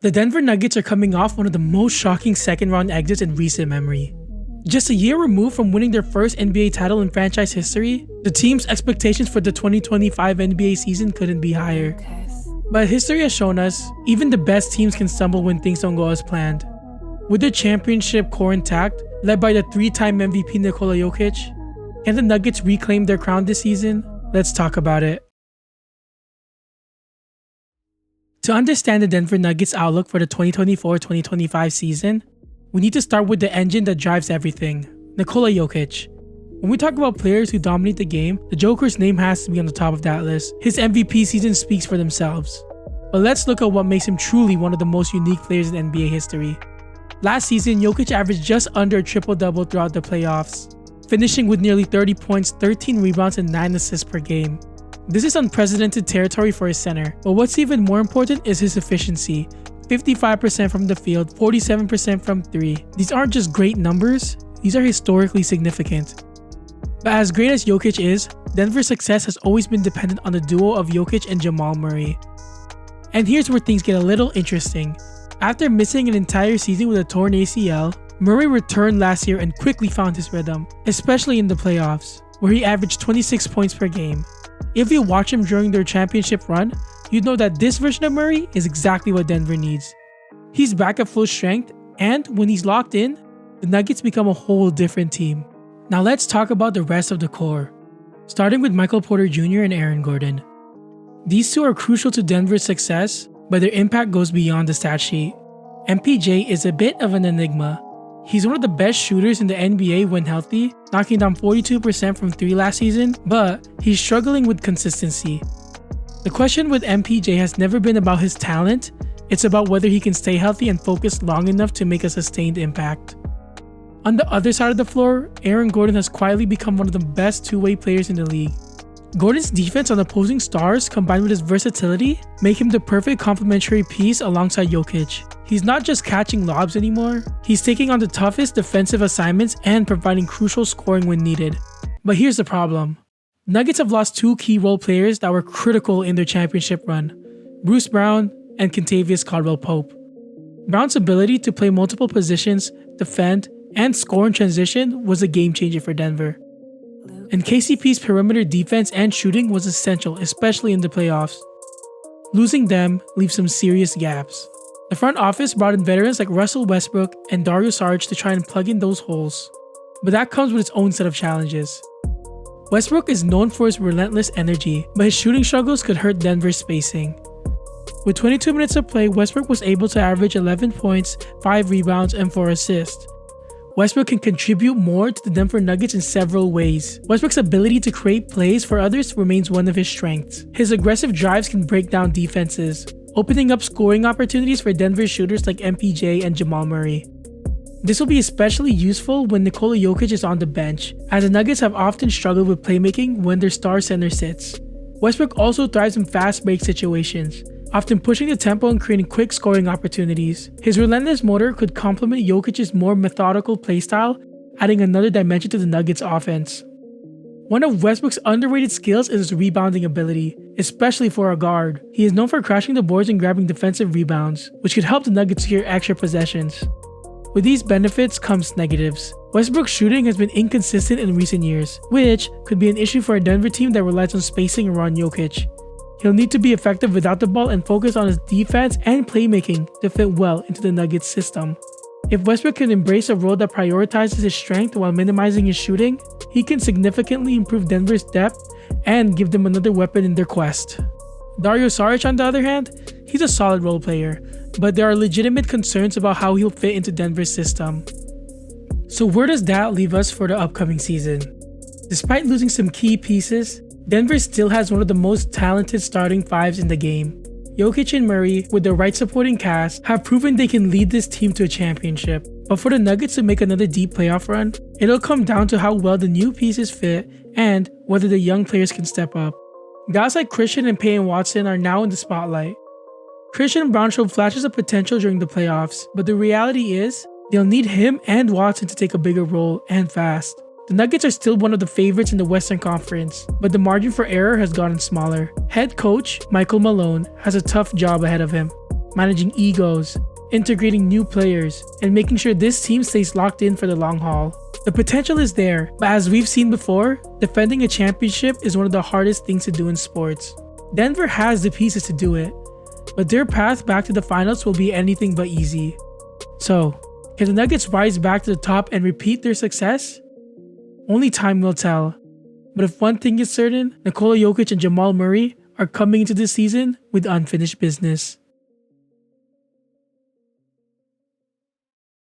The Denver Nuggets are coming off one of the most shocking second-round exits in recent memory. Just a year removed from winning their first NBA title in franchise history, the team's expectations for the 2025 NBA season couldn't be higher. But history has shown us, even the best teams can stumble when things don't go as planned. With their championship core intact, led by the 3-time MVP Nikola Jokic, can the Nuggets reclaim their crown this season? Let's talk about it. To understand the Denver Nuggets' outlook for the 2024-2025 season, we need to start with the engine that drives everything, Nikola Jokic. When we talk about players who dominate the game, the Joker's name has to be on the top of that list. His MVP season speaks for themselves. But let's look at what makes him truly one of the most unique players in NBA history. Last season, Jokic averaged just under a triple-double throughout the playoffs, finishing with nearly 30 points, 13 rebounds, and 9 assists per game. This is unprecedented territory for a center, but what's even more important is his efficiency. 55% from the field, 47% from 3. These aren't just great numbers, these are historically significant. But as great as Jokic is, Denver's success has always been dependent on the duo of Jokic and Jamal Murray. And here's where things get a little interesting. After missing an entire season with a torn ACL, Murray returned last year and quickly found his rhythm, especially in the playoffs, where he averaged 26 points per game. If you watch him during their championship run, you'd know that this version of Murray is exactly what Denver needs. He's back at full strength, and when he's locked in, the Nuggets become a whole different team. Now let's talk about the rest of the core, starting with Michael Porter Jr. and Aaron Gordon. These two are crucial to Denver's success, but their impact goes beyond the stat sheet. MPJ is a bit of an enigma. He's one of the best shooters in the NBA when healthy, knocking down 42% from 3 last season, but he's struggling with consistency. The question with MPJ has never been about his talent, it's about whether he can stay healthy and focused long enough to make a sustained impact. On the other side of the floor, Aaron Gordon has quietly become one of the best two-way players in the league. Gordon's defense on opposing stars combined with his versatility make him the perfect complementary piece alongside Jokic. He's not just catching lobs anymore, he's taking on the toughest defensive assignments and providing crucial scoring when needed. But here's the problem. Nuggets have lost 2 key role players that were critical in their championship run, Bruce Brown and Kentavious Caldwell-Pope. Brown's ability to play multiple positions, defend, and score in transition was a game changer for Denver. And KCP's perimeter defense and shooting was essential, especially in the playoffs. Losing them leaves some serious gaps. The front office brought in veterans like Russell Westbrook and Dario Saric to try and plug in those holes. But that comes with its own set of challenges. Westbrook is known for his relentless energy, but his shooting struggles could hurt Denver's spacing. With 22 minutes of play, Westbrook was able to average 11 points, 5 rebounds, and 4 assists. Westbrook can contribute more to the Denver Nuggets in several ways. Westbrook's ability to create plays for others remains one of his strengths. His aggressive drives can break down defenses, opening up scoring opportunities for Denver shooters like MPJ and Jamal Murray. This will be especially useful when Nikola Jokic is on the bench, as the Nuggets have often struggled with playmaking when their star center sits. Westbrook also thrives in fast break situations, often pushing the tempo and creating quick scoring opportunities. His relentless motor could complement Jokic's more methodical playstyle, adding another dimension to the Nuggets' offense. One of Westbrook's underrated skills is his rebounding ability, especially for a guard. He is known for crashing the boards and grabbing defensive rebounds, which could help the Nuggets secure extra possessions. With these benefits comes negatives. Westbrook's shooting has been inconsistent in recent years, which could be an issue for a Denver team that relies on spacing around Jokic. He'll need to be effective without the ball and focus on his defense and playmaking to fit well into the Nuggets system. If Westbrook can embrace a role that prioritizes his strength while minimizing his shooting, he can significantly improve Denver's depth and give them another weapon in their quest. Dario Saric, on the other hand, he's a solid role player, but there are legitimate concerns about how he'll fit into Denver's system. So where does that leave us for the upcoming season? Despite losing some key pieces, Denver still has one of the most talented starting fives in the game. Jokic and Murray, with the right supporting cast, have proven they can lead this team to a championship. But for the Nuggets to make another deep playoff run, it'll come down to how well the new pieces fit and whether the young players can step up. Guys like Christian and Peyton Watson are now in the spotlight. Christian and Brown showed flashes of potential during the playoffs, but the reality is, they'll need him and Watson to take a bigger role and fast. The Nuggets are still one of the favorites in the Western Conference, but the margin for error has gotten smaller. Head coach Michael Malone has a tough job ahead of him. managing egos, integrating new players, and making sure this team stays locked in for the long haul. The potential is there, but as we've seen before, defending a championship is one of the hardest things to do in sports. Denver has the pieces to do it, but their path back to the finals will be anything but easy. So, can the Nuggets rise back to the top and repeat their success? Only time will tell. But if one thing is certain, Nikola Jokic and Jamal Murray are coming into this season with unfinished business.